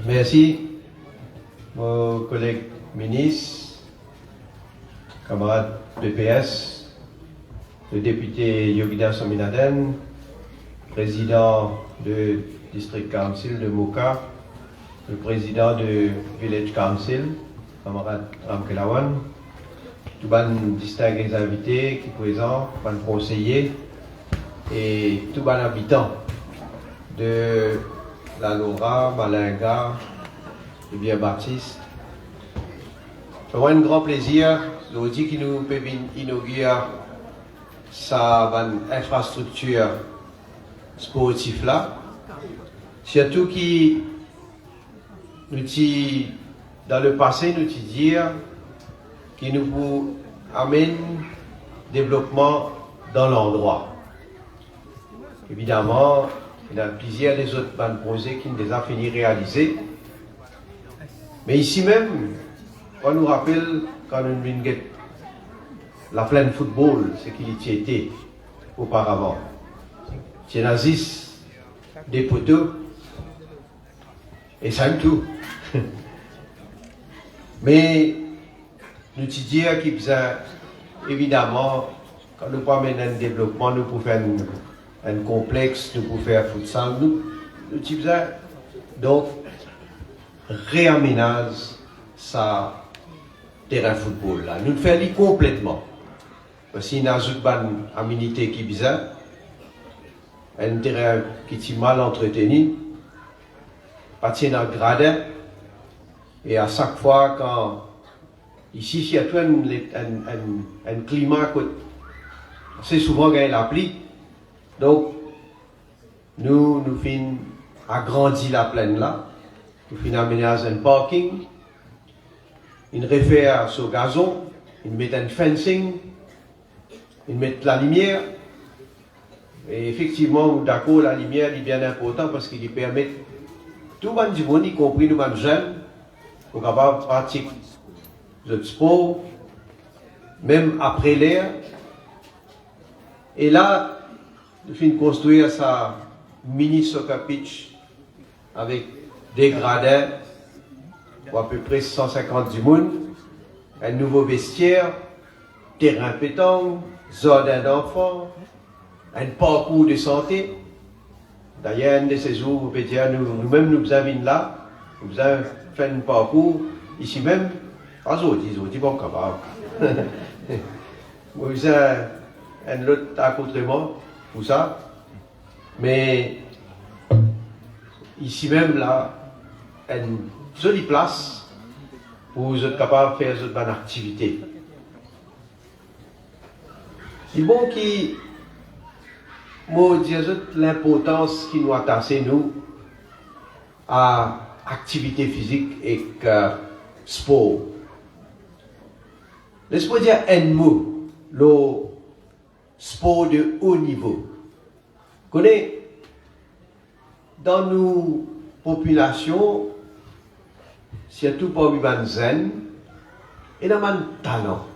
Merci, mon collègue ministre, camarade PPS, le député Yogida Sominaden, président du District Council de Moka, le président du Village Council, camarade Ramkelawan, tous les distingués invités qui sont présents, les conseillers et tous les habitants de la Laura, Malinga et bien Baptiste. C'est vraiment un grand plaisir aujourd'hui qui nous peut inaugurer sa infrastructure sportive là. Surtout qui nous dit dans le passé nous dit qui nous amène développement dans l'endroit. Évidemment, il y a plusieurs des autres projets qui nous déjà fini réaliser. Mais ici même, on nous rappelle quand nous venons la pleine football, ce qu'il y était auparavant. C'est nazis, des poteaux, et ça me tout. Mais nous disons qu'il faisait évidemment, quand nous parlons d'un développement, nous pouvons faire un complexe, nous pouvons faire futsal, nous disons donc réaménage sa terrain football là. Nous le faisons complètement. Parce qu'il y a une aménité qui est bizarre, un terrain qui est mal entretenu, pas de gradin, et à chaque fois quand ici, il y a tout un climat, c'est souvent qu'il y a la pluie. Donc, nous finissons agrandir la plaine là, nous finissons aménager un parking, une réfère sur gazon, une mettre un fencing, une mettre la lumière. Et effectivement, d'accord, la lumière est bien importante parce qu'il permet tout le monde, y compris nous jeunes, pour capable pratiquer le sport, même après l'air. Et là, nous finissons construire sa mini soccer pitch avec des gradins pour à peu près 150 du monde, un nouveau vestiaire, terrain pétanque, jardin d'enfants, un parcours de santé. D'ailleurs, un de ces jours, vous pouvez dire, nous-mêmes nous avons là, nous avons fait un parcours ici même. Ils ont dit bon, capable. Vous avez un autre accoutrement pour ça. Mais ici même, là, une jolie place où vous êtes capable de faire une bonne activité. C'est bon qui moi dire l'importance qui nous attache nous à activité physique et sport. Laisse-moi dire un mot, le sport de haut niveau. Connais, dans nos populations, surtout parmi les jeunes, il y a un talent.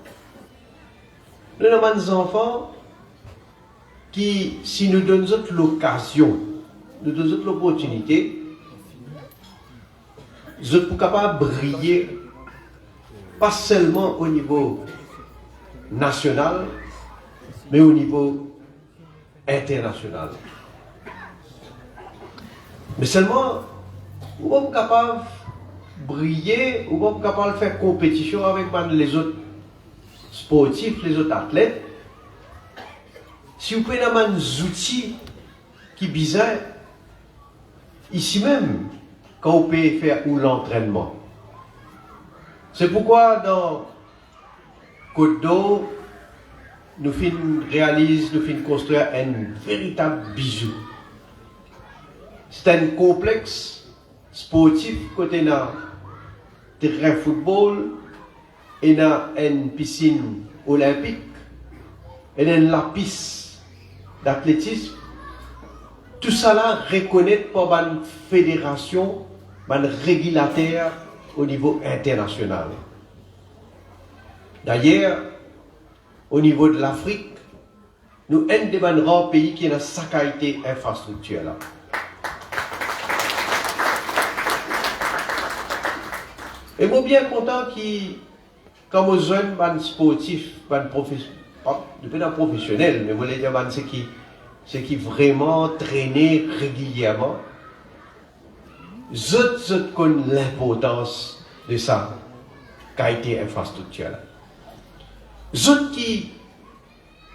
Il y a des enfants qui, si nous donnons l'occasion, nous donnons l'opportunité, ils sont capables de briller, pas seulement au niveau national, mais au niveau international. Mais seulement, nous sommes capables de briller, nous sommes capables de faire compétition avec les autres sportifs, les autres athlètes. Si vous prenez des outils qui sont bizarres, ici même, quand vous pouvez faire l'entraînement. C'est pourquoi dans Côte d'Or, nous finissons construire un véritable bijou. C'est un complexe sportif côté d'un terrain football et dans une piscine olympique et dans la piste d'athlétisme. Tout ça là reconnaît par une fédération, un régulateur au niveau international. D'ailleurs, au niveau de l'Afrique, nous sommes un des rares pays qui a sa qualité infrastructure là. Et moi bien content qui, comme aux jeunes, ban sportifs, ban professionnels, mais moi les dire c'est qui vraiment traîner régulièrement, je connais l'importance de ça, qualité infrastructure là.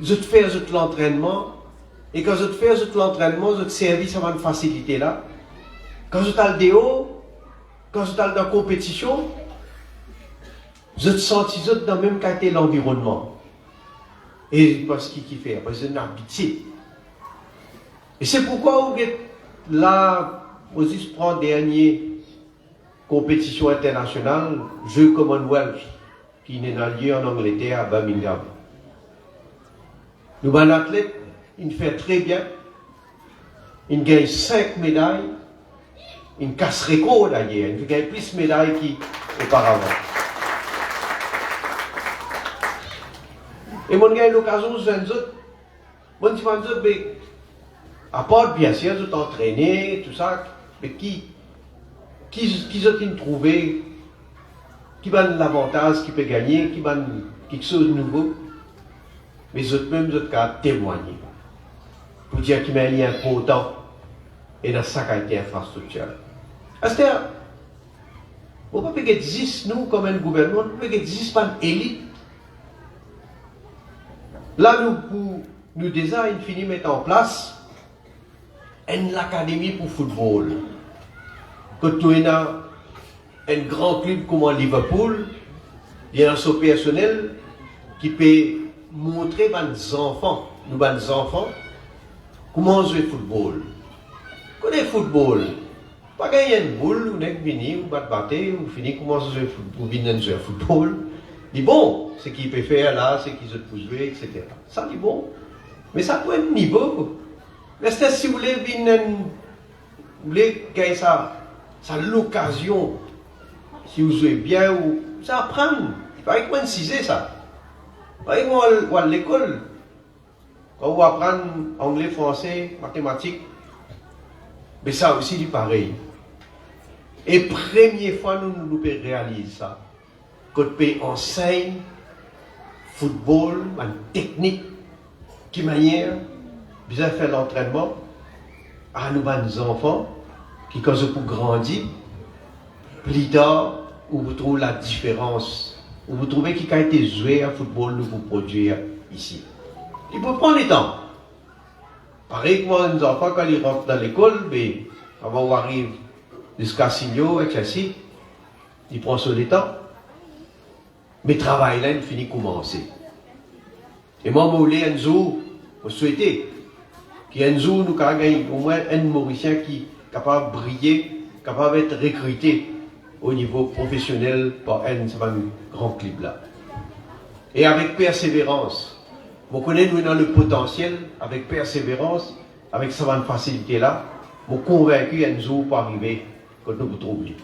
Je fais l'entraînement, et quand je fais l'entraînement, je service à une facilité là. Quand je t'ai le déo, quand je t'ai dans la compétition, je te sens dans la même qualité l'environnement. Et parce qu'il fait, parce que c'est une habitude. Et c'est pourquoi on est là, aussi se prend dernière compétition internationale, Jeux Commonwealth, qui est dans lieu en Angleterre à Birmingham. Nous, un athlète, il fait très bien. Il gagne 5 médailles. Il casse record d'ailleurs. Il gagne plus de médailles qu'auparavant. Et moi, j'ai l'occasion de jeunes autres. Moi, je dis, mais à part bien sûr, tout entraîner, tout ça, mais qui ont trouvé, qui va l'avantage, qui peut gagner, qui va quelque chose de nouveau. Mais autres même autres cas témoigner pour dire qu'il y a un lien important et dans sa qualité infrastructure. C'est-à-dire, on ne peut pas existe nous comme un gouvernement, on ne peut pas existe pas une élite. Là, nous déjà, il finit mettre en place une académie pour football. Quand nous avons un grand club comme Liverpool, il y a un son personnel qui peut montrer aux enfants, comment jouer au football. Connaissez le football. Pas gagner une boule, ou n'est venu, ou battre, ou finir comment jouer au football. Dit bon, ce qu'il peut faire là, ce qu'il peut jouer, etc. Ça dit bon. Mais ça peut être niveau. Mais si vous voulez gagner ça l'occasion, si vous jouez bien, ou ça apprendre. Pas avec moi ça. Pas avec moi à l'école. Quand vous apprenez anglais, français, mathématiques, mais ça aussi dit pareil. Et première fois nous réalisons ça. Quand on enseigne football, une technique, qui manière, bien faire l'entraînement à nos enfants, qui quand ils pour grandir, plus tard, où vous trouvez la différence, où vous trouvez qui a été joué à football, nous vous produire ici. Il faut prendre le temps. Pareil que moi, nos enfants, quand ils rentrent dans l'école, mais avant qu'on arrive jusqu'à Signo, etc., ils prennent sur le temps. Mais le travail là, il finit de commencer. Et moi, je voulais un jour, je souhaitais qu'un jour, nous gagnions au moins un Mauricien qui est capable de briller, capable d'être recruté au niveau professionnel par un grand club là. Et avec persévérance. Vous connaissez, nous, dans le potentiel, avec persévérance, avec cette facilité-là, je suis convaincu qu'un jour pour arriver quand nous vous trouvions.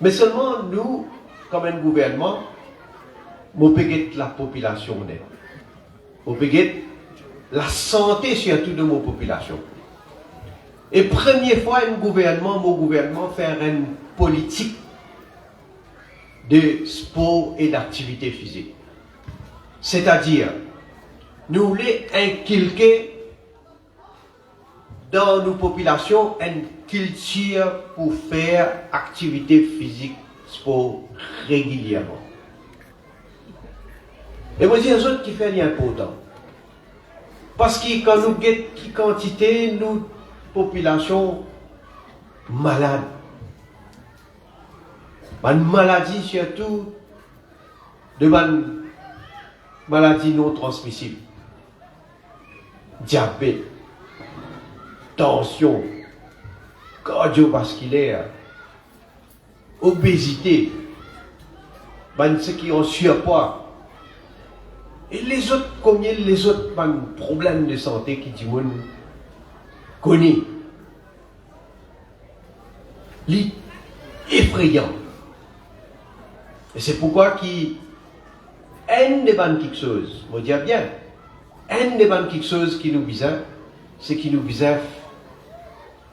Mais seulement nous, comme un gouvernement, nous payons la population. Nous payons la santé surtout de nos populations. Et première fois, mon gouvernement fait une politique de sport et d'activité physique. C'est-à-dire, nous voulons inculquer dans nos populations une culture pour faire activité physique, sport régulièrement. Et moi, je dis aux autres qui fait l'important. Parce que quand nous avons qui quantité, nous, population malade. Une maladie surtout, de maladie non transmissible. Diabète, tension, cardiovasculaire, obésité, ceux qui ont surpoids. Et les autres, combien les autres problèmes de santé qui disent connaissent. Effrayant. Et c'est pourquoi qui un des quelque chose, on dit bien, un des quelque chose qui nous vise, c'est qui nous vise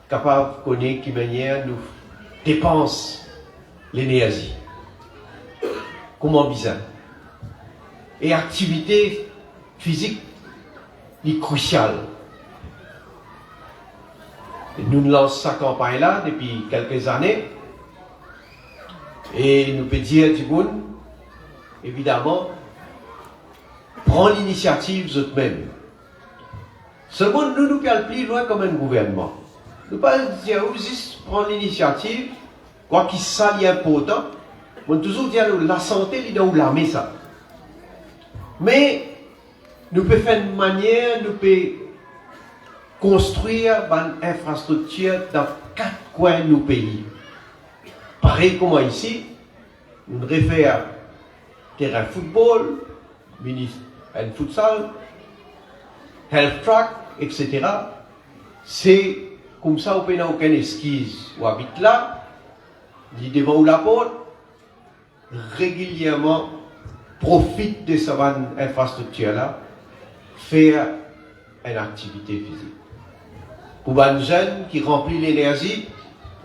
capable de connaître qui manière nous dépense l'énergie. comment bizarre. Et activité physique est cruciale. Et nous lançons cette campagne-là depuis quelques années. Et nous pouvons dire du monde, évidemment, prends l'initiative eux-mêmes. Seulement, nous pouvons aller plus loin comme un gouvernement. Nous ne pouvons pas dire, juste prendre l'initiative, quoi qu'il soit important. On toujours dire, la santé, il doit l'armée ça. Mais, nous pouvons faire une manière, nous pouvons construire une infrastructure dans 4 coins de nos pays. Pareil comme ici, nous réfère terrain football, un futsal, health track, etc. C'est comme ça, on n'a aucune esquisse. On habite là, dit devant la porte, régulièrement profite de cette infrastructure-là, faire une activité physique. Pour les jeunes qui remplissent l'énergie,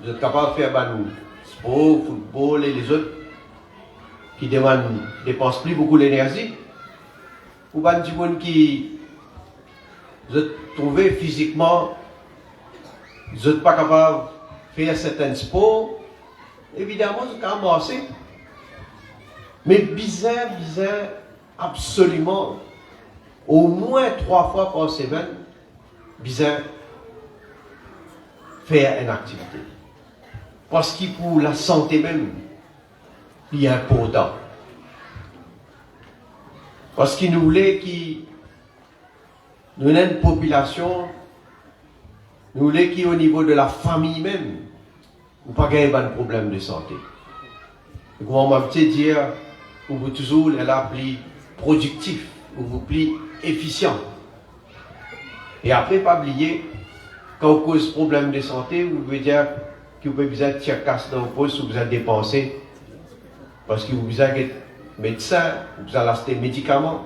vous êtes capable de faire un sport, football et les autres qui dépensent plus beaucoup d'énergie. Pour les gens qui vous êtes trouvés physiquement, vous n'êtes pas capable de faire certains sports, évidemment, vous êtes ramassé. Mais bizarre, absolument, au moins 3 fois par semaine, bizarre, faire une activité. Parce que pour la santé même, il est important. Parce qu'il nous voulait nous avons une population, nous voulons qu'au niveau de la famille même, nous pas gagner un problème de santé. Et comment on m'a dire, vous toujours là plus productif, vous plus efficient. Et après, pas oublier, quand vous cause problème de santé, vous pouvez dire que vous avez besoin de tirer casse dans le poste, vous avez dépensé, parce que vous avez besoin médecin, vous avez acheté médicaments.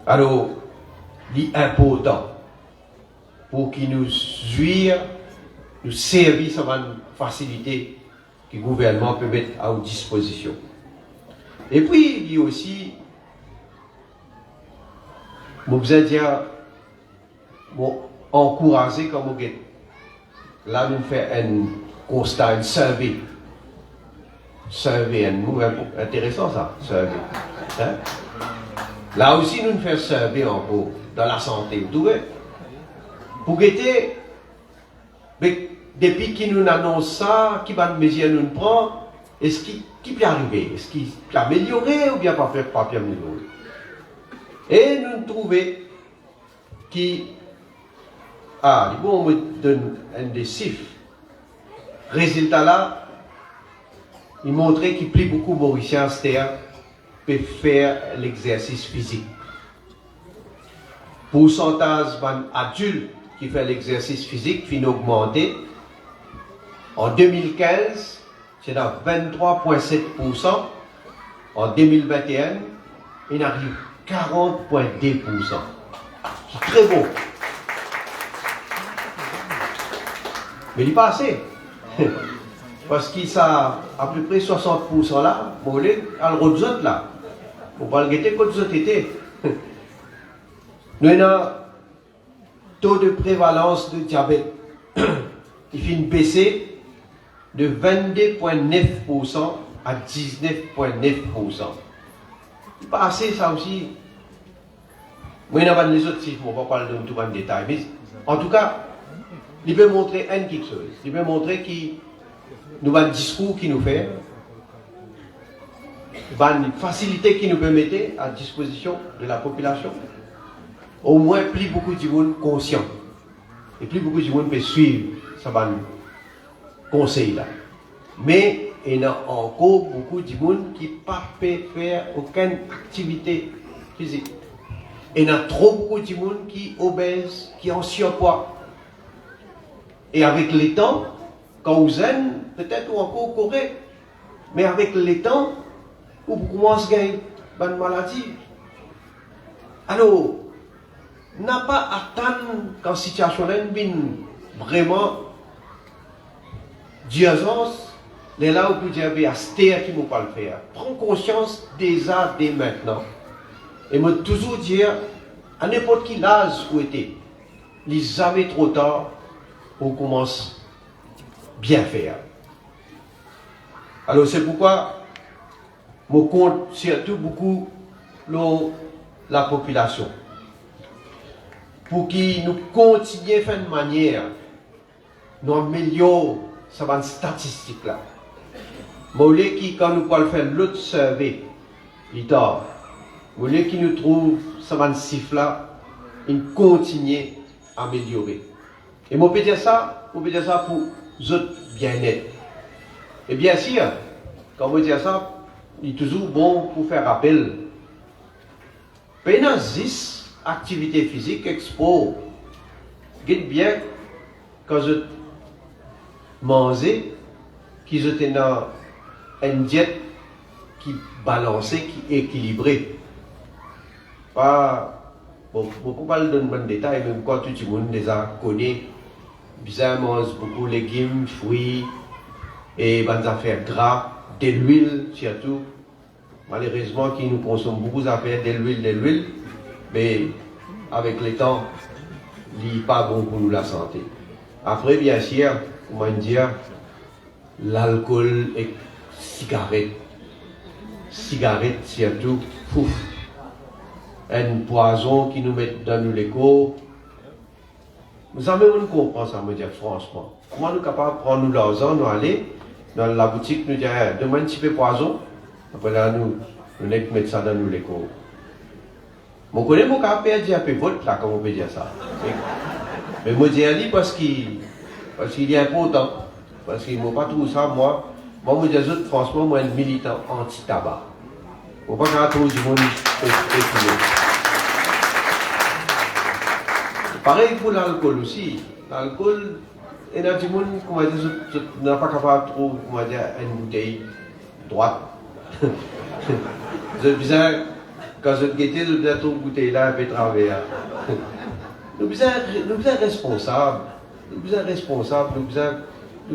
Alors, il est important pour qu'il nous jouir, nous servir à une facilité que le gouvernement peut mettre à votre disposition. Et puis, il y a aussi, vous allez dire, encourager comme vous êtes. Là, nous faisons un constat, un survey. Survey, intéressant ça, survey. Hein? Là aussi, nous faisons un survey en gros, dans la santé. Vous voyez? Pour guetter, depuis qu'ils nous annoncent ça, qui va de mesures nous prend, est-ce qui peut arriver? Est-ce qu'il peut améliorer ou bien pas améliorer? Et nous trouvons qui bon, on me donne un des chiffres. Résultat là, il montrait qu'il plaît beaucoup Mauricien peut faire l'exercice physique. Pourcentage d'adultes qui fait l'exercice physique finit augmenter. En 2015, c'est à 23,7%. En 2021, il arrive 40,2%. C'est très beau. Mais il n'est pas assez. Parce qu'il a à peu près 60% là, pour aller à l'autre là. Pour pas le guetter quand vous étiez. Nous avons un taux de prévalence de diabète. Il fait une baissée de 22,9% à 19,9%. C'est pas assez ça aussi. Moi, il y a les autres chiffres, on ne va pas parler de tout en détail. Mais en tout cas, il peut montrer quelque chose. Il peut montrer qu'il nous a un discours qui nous fait, une facilité qui nous peut mettre à disposition de la population. Au moins, plus beaucoup de monde conscient. Et plus beaucoup de monde peut suivre ce conseil là. Mais il y a encore beaucoup de monde qui ne peut faire aucune activité physique. Et il y a trop beaucoup de monde qui est obèse, qui est en surpoids. Et avec le temps, quand vous êtes, peut-être ou encore correct, mais avec le temps, vous commencez à gagner une maladie. Alors, n'a pas attendre quand la situation est vraiment d'urgence les là où vous dire, à cette terre qui ne pas le faire. Prends conscience déjà, dès maintenant. Et moi, toujours dire, à n'importe qui âge où était, il n'est jamais trop tard pour commencer bien faire. Alors, c'est pourquoi, je compte surtout beaucoup la population. Pour qu'ils nous continuent de faire une manière, nous améliorons cette statistique-là. Mais qui, quand nous pouvons faire l'autre survey, l'ITAR, mais qui nous trouve cette chiffre-là, ils continuent à améliorer. Et moi, je peux dire ça pour votre bien-être. Et bien sûr, quand je dis ça, il est toujours bon pour faire appel. Pendant 10 activités physiques, expo, dites bien, quand je mangeais, qu'ils étaient dans une diète qui balancée, qui équilibrée. Pas, bon, je ne peux pas le donner de détails, même quand tout le monde déjà connaît, bizarre mange beaucoup de légumes, fruits, et des affaires gras, de l'huile surtout. Malheureusement, qui nous consomme beaucoup d'affaires de l'huile, mais avec le temps, il n'est pas bon pour nous la santé. Après, bien sûr, comment dire, l'alcool et cigarette surtout, pouf, un poison qui nous met dans nos lécos. Nous avons compris ça, me dire franchement. Comment nous sommes capables de prendre nous l'argent, nous aller dans la boutique, nous dire, demande un petit peu de poison, après là, nous mettons ça dans nos lécos. Je connais mon cas, perdu un peu vote là, comment on peut dire ça. Mais moi, je dis parce qu'il est important. Parce qu'il ne m'a pas trouvé ça, moi, je dis franchement, moi, un militant anti-tabac. Je ne peux pas trouver du monde écoulé. Pareil pour l'alcool aussi. L'alcool, il y a du monde, comment dire, je n'ai pas capable de trouver, comment dire, une bouteille droite. C'est bizarre, quand je guettais, je disais, trouver une bouteille là, un peu travers. Nous sommes responsables. Nous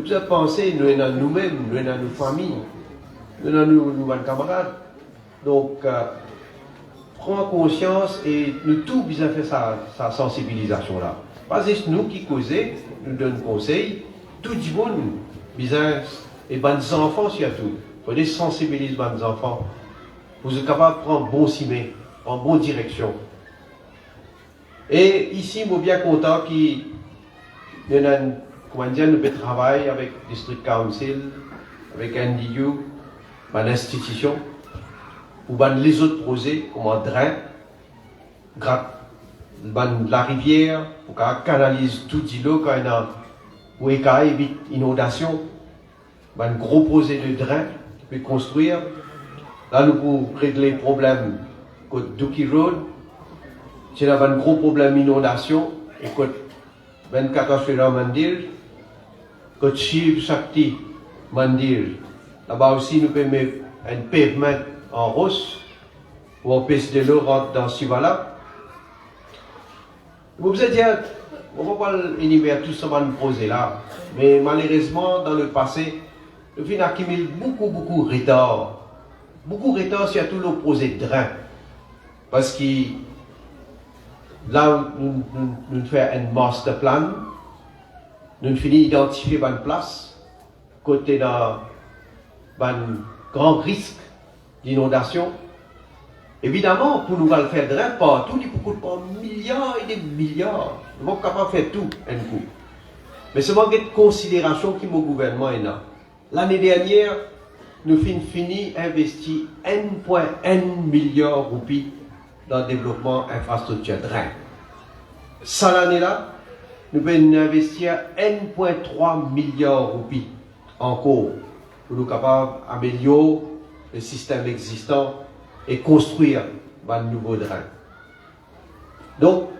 devons penser, nous sommes nous-mêmes, nous sommes nos familles, nous sommes nos camarades. Donc, prends conscience et nous tous besoin faire sa sensibilisation là. Pas juste nous qui causons, nous donnons conseils, tout le monde besoin, et les enfants surtout, il faut sensibiliser les enfants pour être capable de prendre bon cimé, en bonne direction. Et ici, je suis bien content qu'il y ait nous peut travailler avec District Council, avec NDU, une institution, ou les autres projets, comme un drain, la rivière, pour qu'on canalise tout l'eau quand il y a pour éviter l'inondation, un gros projet de drain qui peut construire. Là, nous pouvons régler le problème de Duki Road. Si on a un gros problème d'inondation, et que 24 heures Mandir, que Shiv Shakti Mandir, là-bas aussi nous pouvons mettre un pavement en rose, pour empêcher de l'eau rentre dans ce là. Vous allez dire, on ne va pas énumérer tout ce qu'on va nous poser là, mais malheureusement, dans le passé, nous avons accumulé beaucoup de retard. Beaucoup de retard, surtout le projet de drain. Parce que là, nous faisons un master plan, nous finissons d'identifier une place, côté d'un grand risque d'inondation. Évidemment, pour nous faire drain partout, il faut prendre milliards et des milliards. Nous sommes capables de faire tout un coup. Mais c'est manque de considération qui mon gouvernement est là. L'année dernière, nous avons fini d'investir 1,1 milliard de roupies dans le développement infrastructure drain. Ça l'année-là, nous pouvons investir 1,3 milliard de roupies encore pour nous capables d'améliorer le système existant et construire un nouveau drain. Donc,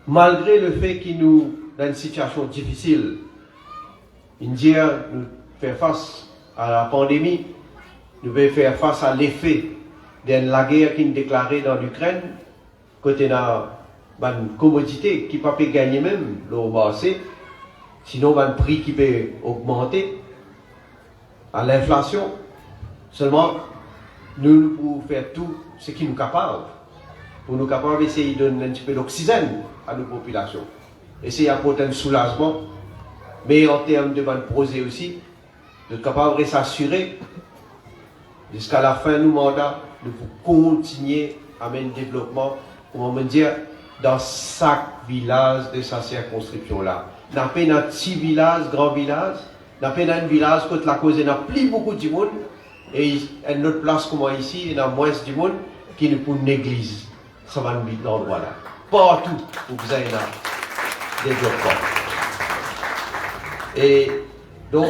malgré le fait qu'il nous dans une situation difficile, India nous fait face à la pandémie, nous devons faire face à l'effet de la guerre qui est déclarée dans l'Ukraine, côté de une commodité qui ne peut pas gagner même le marché, sinon un prix qui peut augmenter. à l'inflation. Seulement, nous pouvons faire tout ce qui nous est capable pour nous capables d'essayer de donner un petit peu d'oxygène à nos populations. Essayer d'apporter un soulagement, mais en termes de bonne projet aussi, de capable de s'assurer jusqu'à la fin de nos mandats de continuer à mener le développement, comment me dire, dans chaque village de sa circonscription-là. N'a pas un petit village, grand village, n'a pas un village contre la cause, il n'y a plus beaucoup de monde, et une autre place comme ici, il y a moins de monde qui ne pour une église. Ça va nous dans l'endroit là. Partout où vous avez un développement. Et donc,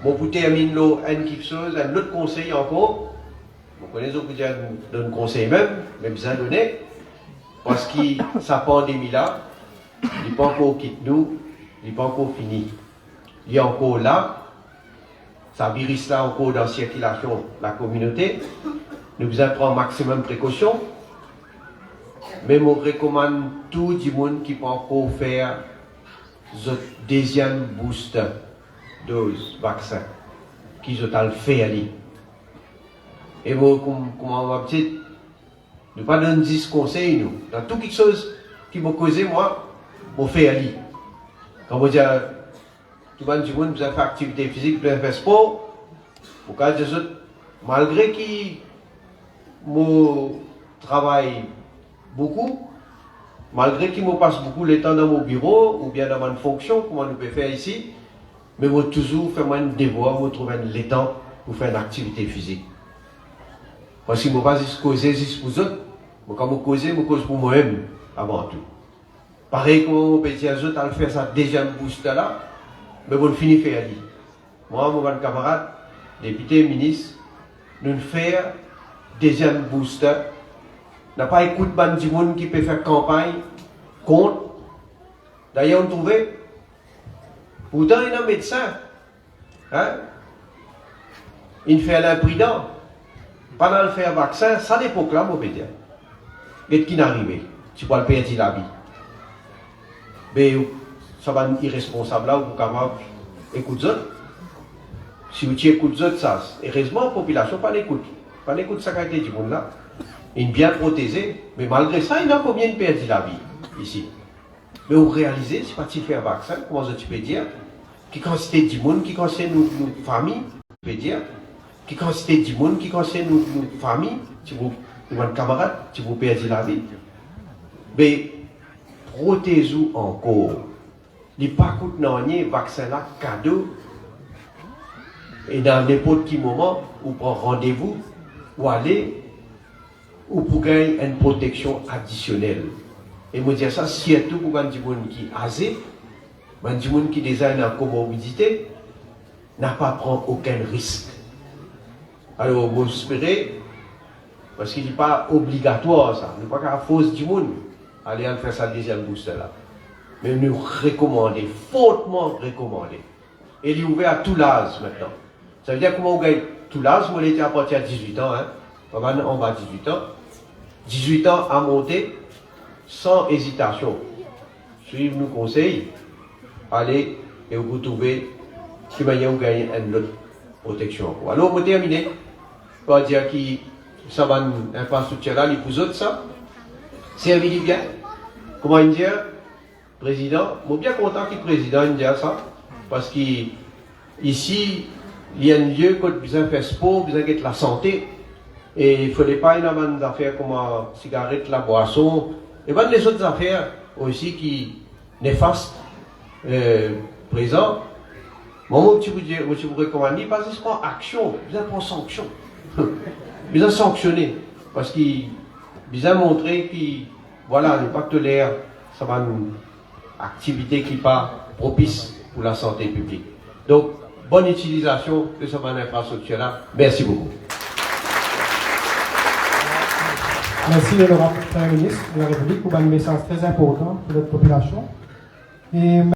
mon pour terminer un autre conseil encore. Vous connaissez, vous donne conseil même besoin de donner. Parce que sa pandémie là, il n'est pas encore quitté nous, il n'est pas encore fini. Il est encore là, ça virus là encore dans la circulation de la communauté. Nous devons prendre maximum de précautions. Mais je recommande tout le monde qui peut encore faire le deuxième booster dose vaccin, qui ont le fait. Et vous, comme on va dire, ne pas donner 10 conseils, nous. Dans tout quelque chose qui m'a causé, moi, je fais aller. Quand vous dites, tout le monde, vous avez fait activité physique, vous avez fait sport, malgré que je travaille beaucoup, malgré qu'il me passe beaucoup de temps dans mon bureau ou bien dans ma fonction, comme on peut faire ici, mais je toujours faire un devoir, je trouve le temps pour faire une activité physique. Parce que je ne peux pas causer juste pour les autres, mais quand je cause pour moi-même avant tout. Pareil comme on peut dire aux autres, à faire ça deuxième booster là, mais je finis faire aller. Moi, mon camarade, député, ministre, nous faisons deuxième booster. N'a pas écouté du monde qui peut faire campagne contre. D'ailleurs, on trouvait, pourtant il y a un médecin, hein? Il fait l'imprudent. Pendant le faire vaccin, ça l'époque là, mon pédia. Et qui n'est arrivé, tu peux le perdre la vie. Mais ça va être irresponsable là, vous pouvez écouter ça. Si vous écoutez ça, heureusement, la population pas l'écoute. Pas l'écoute ça qualité du monde là. Il est bien protégé, mais malgré ça, il y a combien de perdu la vie ici. Mais vous réalisez, si pas faire vaccin, comment tu peux dire, qui consiste du monde, qui concerne nos familles, tu peux dire, qui consiste du monde, qui concerne nos familles, si vous, nos camarades, si vous perdez la vie. Mais protégez-vous encore. Il n'y a pas de rien, vaccin là, cadeau. Et dans n'importe quel moment, vous prenez rendez-vous, ou allez, ou pour gagner une protection additionnelle. Et moi dire ça, surtout pour les gens qui sont âgés, les gens qui déjà ont une comorbidité, n'a pas à prendre aucun risque. Alors, vous espérez, parce qu'il n'est pas obligatoire ça, il n'est pas qu'à force du monde aller faire sa deuxième booster là. Mais nous recommandons, fortement recommandé. Et il est ouvert à tout l'âge maintenant. Ça veut dire comment on gagne tout l'âge, moi j'étais à partir de 18 ans, hein. On va à 18 ans. 18 ans à monter sans hésitation. Suivez nos conseils, allez et vous trouvez qui manière vous gagner une autre protection. Alors, on va terminer par dire que ça va une infrastructure là, les pour autres ça, servir bien. Comment dire, président, je suis bien content que le président dise ça, parce qu'ici, il y a un lieu où vous avez fait sport, vous avez la santé. Et il ne fallait pas une affaires comme la cigarette, la boisson, et bien les autres affaires aussi qui néfastes présents. Moi, je vous recommande, parce que c'est pas action, vous avez pas sanction. Vous avez sanctionné, parce qu'il vous a montré que, voilà, le pacte de l'air, ça va une activité qui n'est pas propice pour la santé publique. Donc, bonne utilisation de cette infrastructure-là. Merci beaucoup. Merci, l'honorable Premier ministre de la République, pour un message très important pour notre population. Et